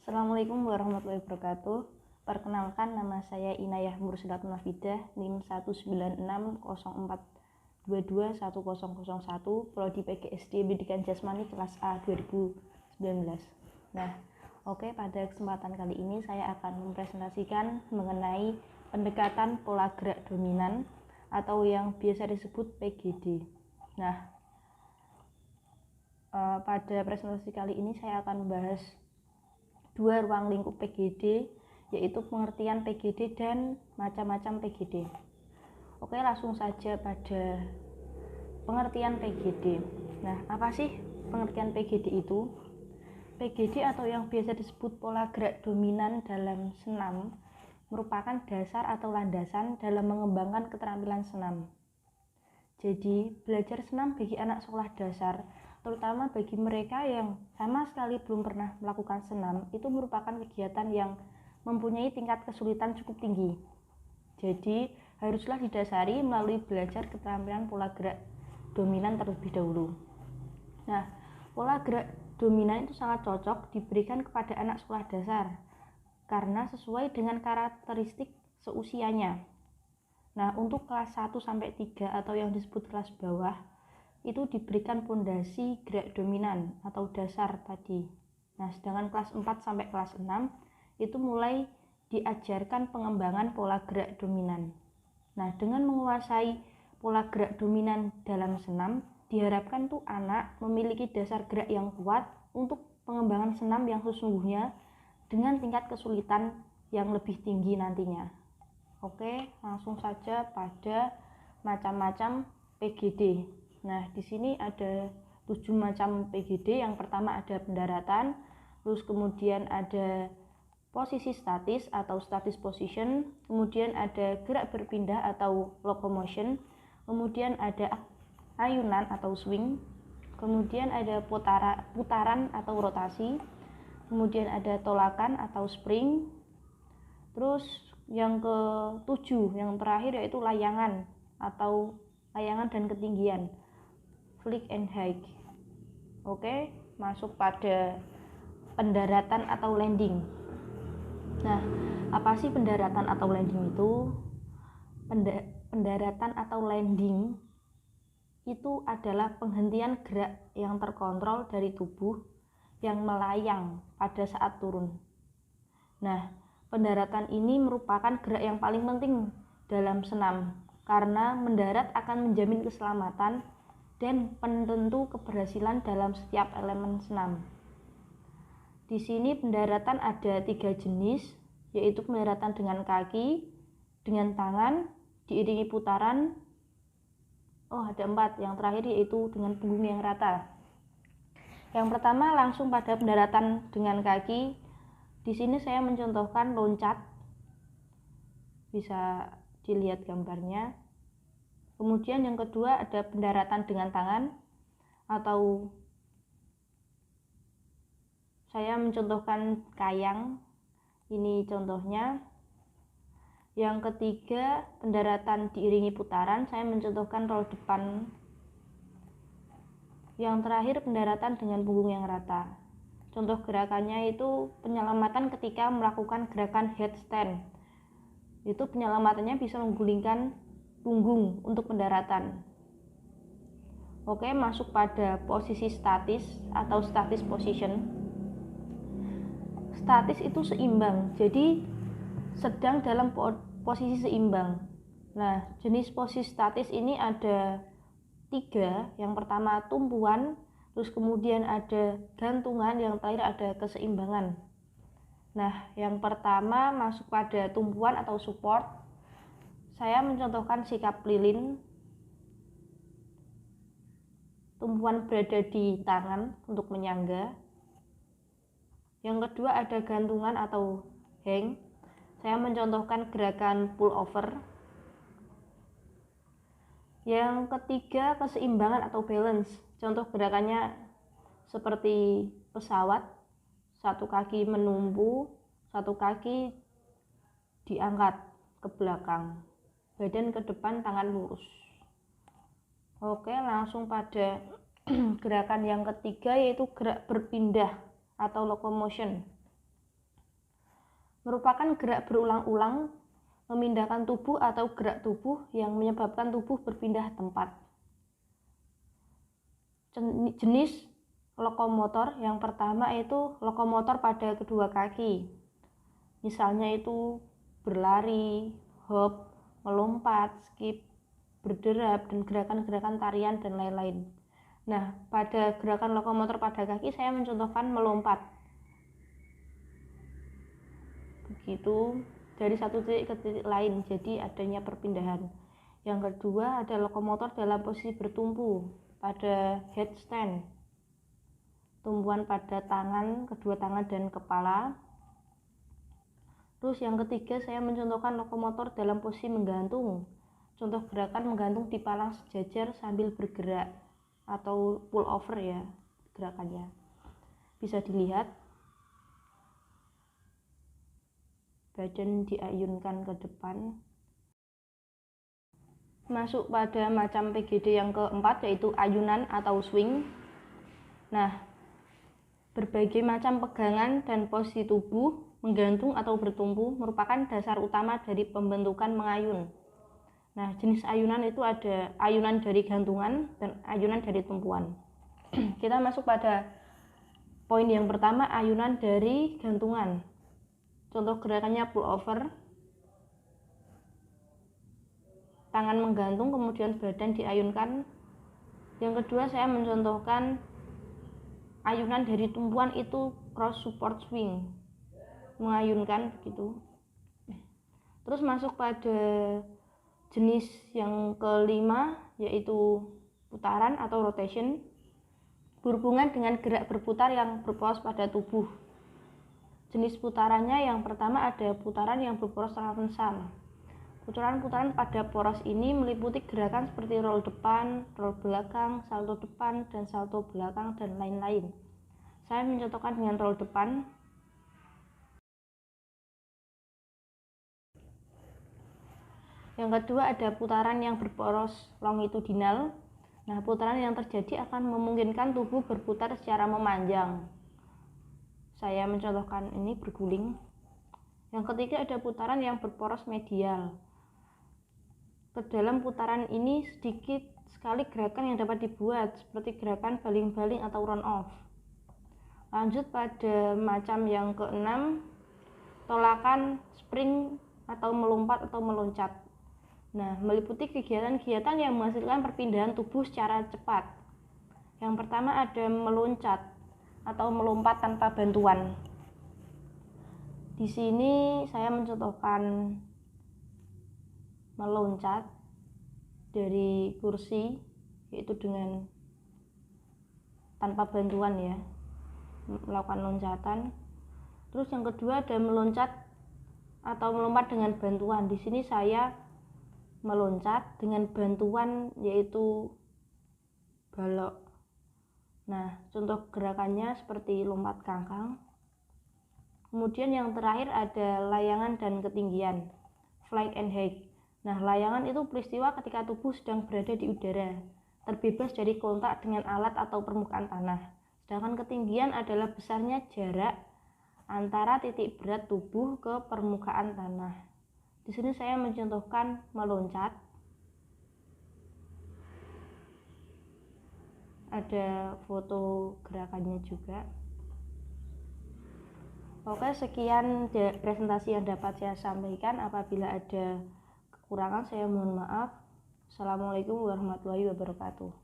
Assalamualaikum warahmatullahi wabarakatuh. Perkenalkan, nama saya Inayah Mursidat Munafidah, NIM 19604221001, Prodi PGSD Pendidikan Jasmani kelas A 2019. Pada kesempatan kali ini saya akan mempresentasikan mengenai pendekatan pola gerak dominan atau yang biasa disebut PGD. Pada presentasi kali ini saya akan membahas dua ruang lingkup PGD, yaitu pengertian PGD dan macam-macam PGD. Oke, langsung saja pada pengertian PGD. Apa sih pengertian PGD itu? PGD atau yang biasa disebut pola gerak dominan dalam senam merupakan dasar atau landasan dalam mengembangkan keterampilan senam. Jadi, belajar senam bagi anak sekolah dasar, terutama bagi mereka yang sama sekali belum pernah melakukan senam, itu merupakan kegiatan yang mempunyai tingkat kesulitan cukup tinggi. Jadi, haruslah didasari melalui belajar keterampilan pola gerak dominan terlebih dahulu. Pola gerak dominan itu sangat cocok diberikan kepada anak sekolah dasar karena sesuai dengan karakteristik seusianya. Untuk kelas 1 sampai 3 atau yang disebut kelas bawah, itu diberikan pondasi gerak dominan atau dasar tadi. Sedangkan kelas 4 sampai kelas 6 itu mulai diajarkan pengembangan pola gerak dominan. Dengan menguasai pola gerak dominan dalam senam, diharapkan anak memiliki dasar gerak yang kuat untuk pengembangan senam yang sesungguhnya dengan tingkat kesulitan yang lebih tinggi nantinya. Oke, langsung saja pada macam-macam PGD. Di sini ada 7 macam PGD. Yang pertama ada pendaratan, terus kemudian ada posisi statis atau statis position, kemudian ada gerak berpindah atau locomotion, kemudian ada ayunan atau swing, kemudian ada putaran atau rotasi, kemudian ada tolakan atau spring, terus yang ke-7 yang terakhir yaitu layangan atau layangan dan ketinggian, flick and hike. Oke, masuk pada pendaratan atau landing. Apa sih pendaratan atau landing itu? Pendaratan atau landing itu adalah penghentian gerak yang terkontrol dari tubuh yang melayang pada saat turun. Pendaratan ini merupakan gerak yang paling penting dalam senam karena mendarat akan menjamin keselamatan dan penentu keberhasilan dalam setiap elemen senam. Di sini pendaratan ada 3 jenis, yaitu pendaratan dengan kaki, dengan tangan, diiringi putaran. Ada 4, yang terakhir yaitu dengan punggung yang rata. Yang pertama langsung pada pendaratan dengan kaki. Di sini saya mencontohkan loncat, bisa dilihat gambarnya. Kemudian yang kedua ada pendaratan dengan tangan, atau saya mencontohkan kayang, ini contohnya. Yang ketiga pendaratan diiringi putaran, saya mencontohkan roll depan. Yang terakhir pendaratan dengan punggung yang rata. Contoh gerakannya itu penyelamatan ketika melakukan gerakan headstand. Itu penyelamatannya bisa menggulingkan punggung untuk pendaratan. Oke, masuk pada posisi statis atau statis position. Statis itu seimbang, jadi sedang dalam posisi seimbang. Jenis posisi statis ini ada 3. Yang pertama tumpuan, terus kemudian ada gantungan, yang terakhir ada keseimbangan. Yang pertama masuk pada tumpuan atau support. Saya mencontohkan sikap lilin. Tumpuan berada di tangan untuk menyangga. Yang kedua ada gantungan atau hang. Saya mencontohkan gerakan pull over. Yang ketiga keseimbangan atau balance. Contoh gerakannya seperti pesawat, satu kaki menumpu, satu kaki diangkat ke belakang, badan ke depan, tangan lurus. Oke, langsung pada gerakan yang ketiga yaitu gerak berpindah atau locomotion. merupakan gerak berulang-ulang memindahkan tubuh atau gerak tubuh yang menyebabkan tubuh berpindah tempat. Jenis lokomotor yang pertama itu lokomotor pada kedua kaki. Misalnya itu berlari, hop, melompat, skip, berderap, dan gerakan-gerakan tarian dan lain-lain. Nah, pada gerakan lokomotor pada kaki saya mencontohkan melompat. Begitu dari satu titik ke titik lain, jadi adanya perpindahan. Yang kedua ada lokomotor dalam posisi bertumpu pada headstand, tumpuan pada tangan, kedua tangan dan kepala. Terus yang ketiga saya mencontohkan lokomotor dalam posisi menggantung. Contoh gerakan menggantung di palang sejajar sambil bergerak atau pull over ya gerakannya. Bisa dilihat badan diayunkan ke depan. Masuk pada macam PGD yang keempat yaitu ayunan atau swing. Nah, berbagai macam pegangan dan posisi tubuh menggantung atau bertumpu merupakan dasar utama dari pembentukan mengayun. Nah, jenis ayunan itu ada ayunan dari gantungan dan ayunan dari tumpuan. Kita masuk pada poin yang pertama, ayunan dari gantungan. Contoh gerakannya pull over, tangan menggantung kemudian badan diayunkan. Yang kedua saya mencontohkan ayunan dari tumpuan itu cross support swing, mengayunkan begitu. Terus masuk pada jenis yang kelima yaitu putaran atau rotation, berhubungan dengan gerak berputar yang berporos pada tubuh. Jenis putarannya yang pertama ada putaran yang berporos transversal. Putaran-putaran pada poros ini meliputi gerakan seperti roll depan, roll belakang, salto depan, dan salto belakang, dan lain-lain. Saya mencontohkan dengan roll depan. Yang kedua ada putaran yang berporos longitudinal. Nah, putaran yang terjadi akan memungkinkan tubuh berputar secara memanjang. Saya mencontohkan ini berguling. Yang ketiga ada putaran yang berporos medial. Ke dalam putaran ini sedikit sekali gerakan yang dapat dibuat, seperti gerakan baling-baling atau run off. Lanjut pada macam yang keenam, tolakan spring atau melompat atau meloncat. Nah, meliputi kegiatan-kegiatan yang menghasilkan perpindahan tubuh secara cepat. Yang pertama ada meloncat atau melompat tanpa bantuan. Di sini saya mencontohkan meloncat dari kursi, yaitu dengan tanpa bantuan ya, melakukan loncatan. Terus yang kedua ada meloncat atau melompat dengan bantuan. Di sini saya meloncat dengan bantuan yaitu balok. Nah, contoh gerakannya seperti lompat kangkang. Kemudian yang terakhir ada layangan dan ketinggian, fly and hike. Nah, layangan itu peristiwa ketika tubuh sedang berada di udara, terbebas dari kontak dengan alat atau permukaan tanah. Sedangkan ketinggian adalah besarnya jarak antara titik berat tubuh ke permukaan tanah. Di sini saya mencontohkan meloncat. Ada foto gerakannya juga. Oke, sekian presentasi yang dapat saya sampaikan. Apabila ada kekurangan saya mohon maaf. Assalamualaikum warahmatullahi wabarakatuh.